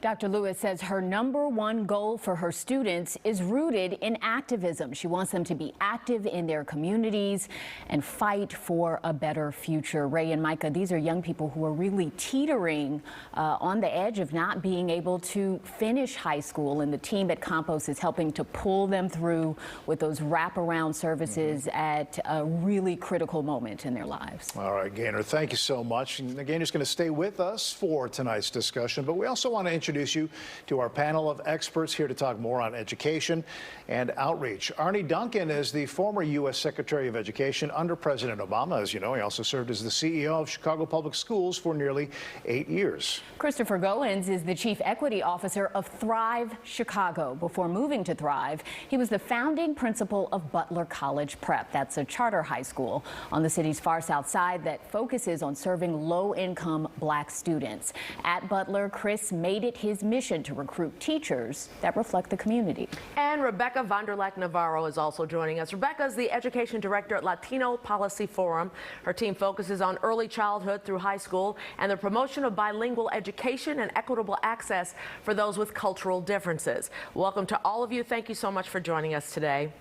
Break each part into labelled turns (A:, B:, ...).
A: Dr. Lewis says her #1 goal for her students is rooted in activism. She wants them to be active in their communities and fight for a better future. Ray and Micah, these are young people who are really teetering on the edge of not being able to finish high school, and the team at Campos is helping to pull them through with those wraparound services at a really critical moment in their lives.
B: All right, Gaynor, thank you so much. And Gaynor's going to stay with us for tonight's discussion, but we also want to introduce you to our panel of experts here to talk more on education and outreach. Arne Duncan is the former U.S. Secretary of Education under President Obama. As you know, he also served as the CEO of Chicago Public Schools for nearly 8 years.
A: Christopher Goins is the Chief Equity Officer of Thrive Chicago. Before moving to Thrive, he was the founding principal of Butler College Prep. That's a charter high school on the city's far south side that focuses on serving low-income Black students. At Butler, Chris made it his mission to recruit teachers that reflect the community.
C: And Rebecca Vonderlack Navarro is also joining us. Rebecca is the Education Director at Latino Policy Forum. Her team focuses on early childhood through high school and the promotion of bilingual education and equitable access for those with cultural differences. Welcome to all of you. Thank you so much for joining us today.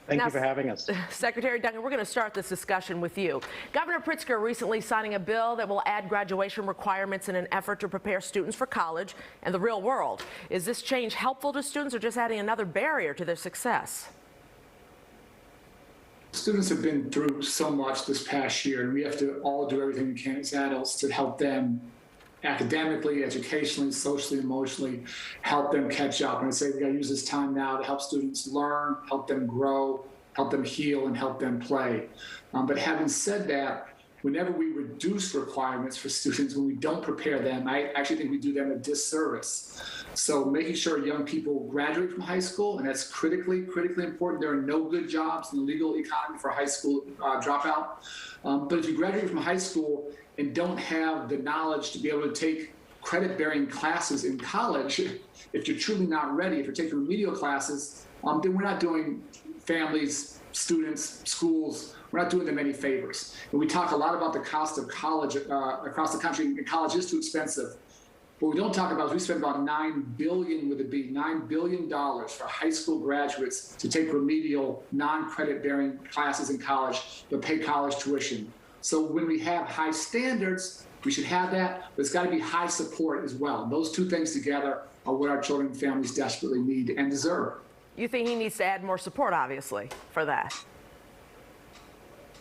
D: Thank you for having us.
C: Secretary Duncan, we're going to start this discussion with you. Governor Pritzker recently signing a bill that will add graduation requirements in an effort to prepare students for college and the real world. Is this change helpful to students or just adding another barrier to their success?
E: Students have been through so much this past year, and we have to all do everything we can as adults to help them academically, educationally, socially, emotionally, help them catch up. And I say we gotta use this time now to help students learn, help them grow, help them heal, and help them play. But having said that, whenever we reduce requirements for students, when we don't prepare them, I actually think we do them a disservice. So making sure young people graduate from high school, and that's critically important. There are no good jobs in the legal economy for high school dropout. But if you graduate from high school and don't have the knowledge to be able to take credit-bearing classes in college, if you're truly not ready, if you're taking remedial classes, then we're not doing families, students, schools, we're not doing them any favors. And we talk a lot about the cost of college across the country, and college is too expensive. What we don't talk about is we spend about $9 billion, with a B, $9 billion for high school graduates to take remedial, non-credit bearing classes in college, but pay college tuition. So when we have high standards, we should have that, but it's got to be high support as well. Those two things together are what our children and families desperately need and deserve.
C: You think he needs to add more support, obviously, for that?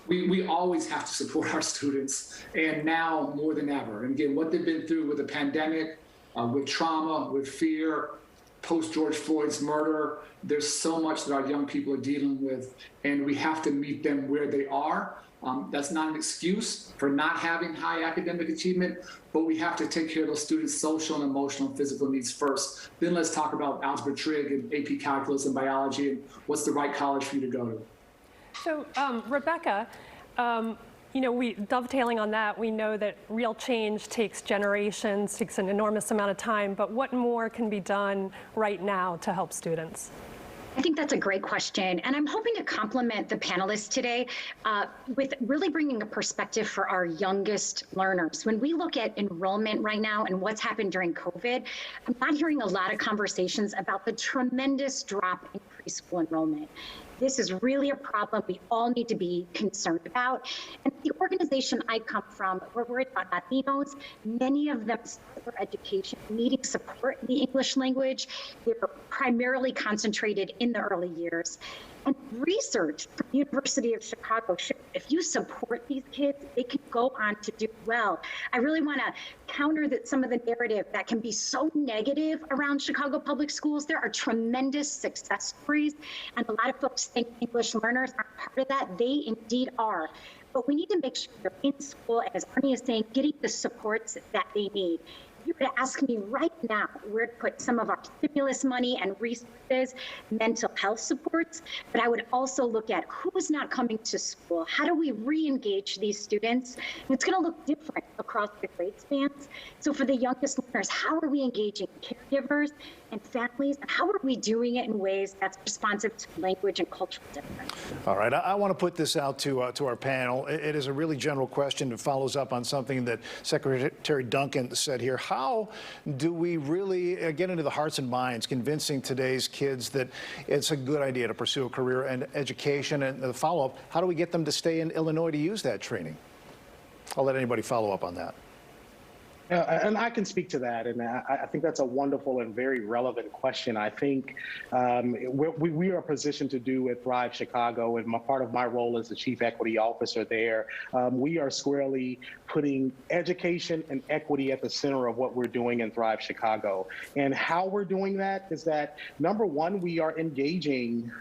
E: We always have to support our students, and now more than ever. And again, what they've been through with the pandemic, with trauma, with fear, post-George Floyd's murder, there's so much that our young people are dealing with, and we have to meet them where they are. That's not an excuse for not having high academic achievement, but we have to take care of those students' social and emotional and physical needs first. Then let's talk about algebra trig and AP calculus and biology and what's the right college for you to go to.
F: So, Rebecca, we dovetailing on that, we know that real change takes generations, takes an enormous amount of time, but what more can be done right now to help students?
G: I think that's a great question, and I'm hoping to complement the panelists today with really bringing a perspective for our youngest learners. When we look at enrollment right now and what's happened during COVID, I'm not hearing a lot of conversations about the tremendous drop in preschool enrollment. This is really a problem we all need to be concerned about. And the organization I come from, we're worried about Latinos. Many of them start their education needing support in the English language. They're primarily concentrated in the early years. And research from the University of Chicago shows if you support these kids, they can go on to do well. I really want to counter some of the narrative that can be so negative around Chicago public schools. There are tremendous success stories, and a lot of folks think English learners aren't part of that. They indeed are. But we need to make sure they're in school, and as Arne is saying, getting the supports that they need. If you were to ask me right now where to put some of our stimulus money and resources, mental health supports, but I would also look at who is not coming to school. How do we re-engage these students? And it's going to look different across the grade spans. So for the youngest learners, how are we engaging caregivers and families, and how are we doing it in ways that's responsive to language and cultural difference?
B: All right, I want to put this out to our panel. It is a really general question that follows up on something that Secretary Duncan said here. How how do we really get into the hearts and minds, convincing today's kids that it's a good idea to pursue a career in education? And the follow-up, how do we get them to stay in Illinois to use that training? I'll let anybody follow up on that.
D: And I can speak to that, and I think that's a wonderful and very relevant question. I think we are positioned to do at Thrive Chicago, and part of my role as the Chief Equity Officer there, we are squarely putting education and equity at the center of what we're doing in Thrive Chicago. And how we're doing that is that, number one, we are engaging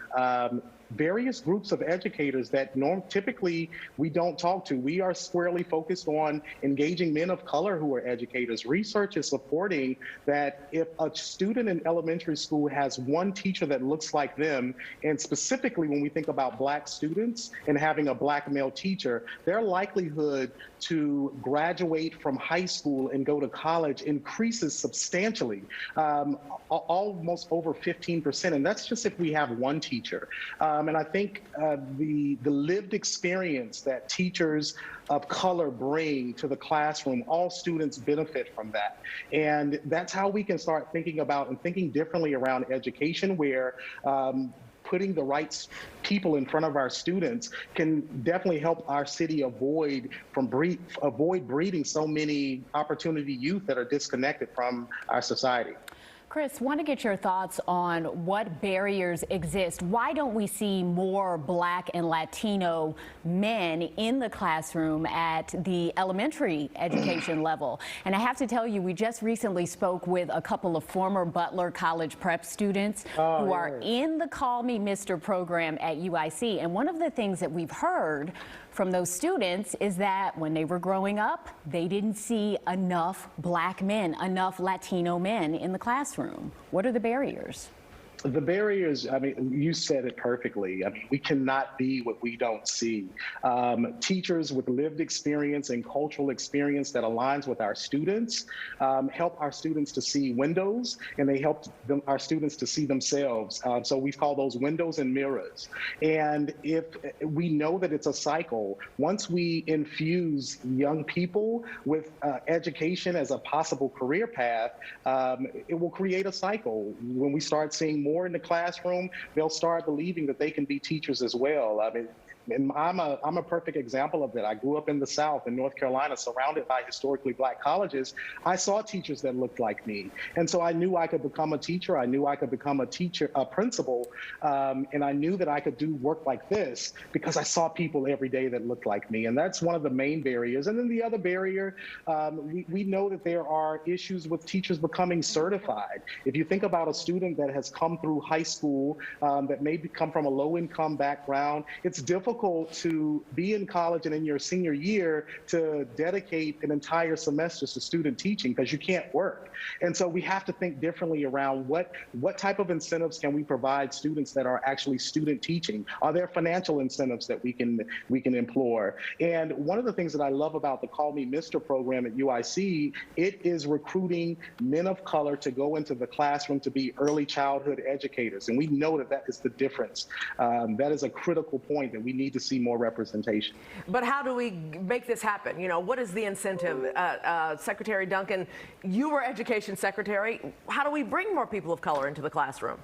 D: various groups of educators that typically we don't talk to. We are squarely focused on engaging men of color who are educators. Research is supporting that if a student in elementary school has one teacher that looks like them, and specifically when we think about Black students and having a Black male teacher, their likelihood to graduate from high school and go to college increases substantially, almost over 15%. And that's just if we have one teacher. And I think the lived experience that teachers of color bring to the classroom, all students benefit from that. And that's how we can start thinking about and thinking differently around education, where putting the right people in front of our students can definitely help our city avoid breeding so many opportunity youth that are disconnected from our society.
A: Chris, want to get your thoughts on what barriers exist. Why don't we see more Black and Latino men in the classroom at the elementary education level? And I have to tell you, we just recently spoke with a couple of former Butler College prep students who are in the Call Me Mr. program at UIC. And one of the things that we've heard from those students is that when they were growing up, they didn't see enough Black men, enough Latino men in the classroom. What are the barriers?
D: The barriers, I mean, you said it perfectly. I mean, we cannot be what we don't see. Teachers with lived experience and cultural experience that aligns with our students help our students to see windows, and they help our students to see themselves. So we call those windows and mirrors. And if we know that it's a cycle, once we infuse young people with education as a possible career path, it will create a cycle. When we start seeing more in the classroom, they'll start believing that they can be teachers as well. I mean, and I'm a perfect example of that. I grew up in the South, in North Carolina, surrounded by historically Black colleges. I saw teachers that looked like me. And so I knew I could become a teacher. I knew I could become a principal. And I knew that I could do work like this because I saw people every day that looked like me. And that's one of the main barriers. And then the other barrier, we know that there are issues with teachers becoming certified. If you think about a student that has come through high school, that maybe come from a low-income background, it's difficult to be in college and in your senior year to dedicate an entire semester to student teaching because you can't work. And so we have to think differently around what type of incentives can we provide students that are actually student teaching? Are there financial incentives that we can employ? And one of the things that I love about the Call Me Mr. program at UIC, it is recruiting men of color to go into the classroom to be early childhood educators. And we know that that is the difference. That is a critical point that we need to see more representation.
C: But how do we make this happen? You know, what is the incentive? Secretary Duncan, you were education secretary. How do we bring more people of color into the classroom?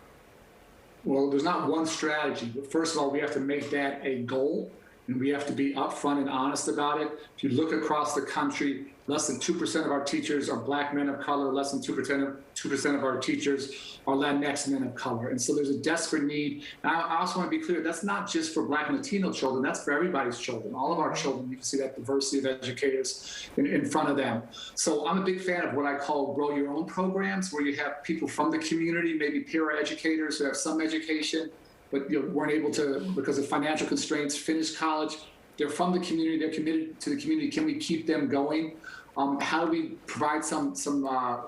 E: Well, there's not one strategy, but first of all, we have to make that a goal, and we have to be upfront and honest about it. If you look across the country, less than 2% of our teachers are Black men of color, less than 2% of our teachers are Latinx men of color. And so there's a desperate need. And I also want to be clear, that's not just for Black and Latino children, that's for everybody's children. All of our children, you can see that diversity of educators in front of them. So I'm a big fan of what I call grow your own programs, where you have people from the community, maybe peer educators who have some education, but weren't able to, because of financial constraints, finish college. They're from the community, they're committed to the community. Can we keep them going? How do we provide some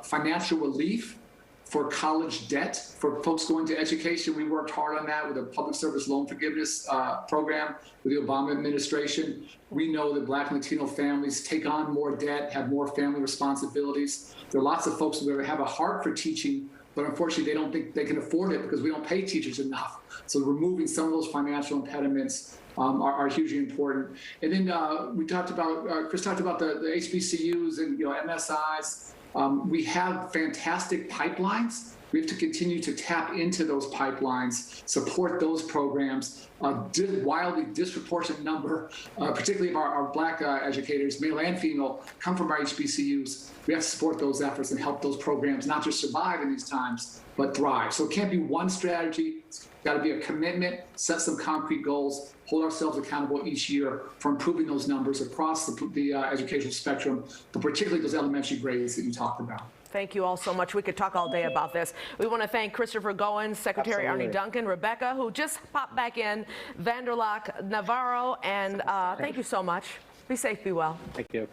E: financial relief for college debt for folks going to education? We worked hard on that with a public service loan forgiveness program with the Obama administration. We know that Black and Latino families take on more debt, have more family responsibilities. There are lots of folks who have a heart for teaching, but unfortunately they don't think they can afford it because we don't pay teachers enough. So removing some of those financial impediments are hugely important. And then we talked about, Chris talked about the HBCUs and MSIs. We have fantastic pipelines. We have to continue to tap into those pipelines, support those programs. Wildly disproportionate number, particularly of our Black educators, male and female, come from our HBCUs. We have to support those efforts and help those programs not just survive in these times, but thrive. So it can't be one strategy. It's got to be a commitment, set some concrete goals, hold ourselves accountable each year for improving those numbers across the educational spectrum, but particularly those elementary grades that you talked about.
C: Thank you all so much. We could talk all day about this. We want to thank Christopher Goins, Secretary
D: Absolutely.
C: Arnie Duncan, Rebecca, who just popped back in, Vanderlak Navarro, and thank you so much. Be safe, be well.
D: Thank you.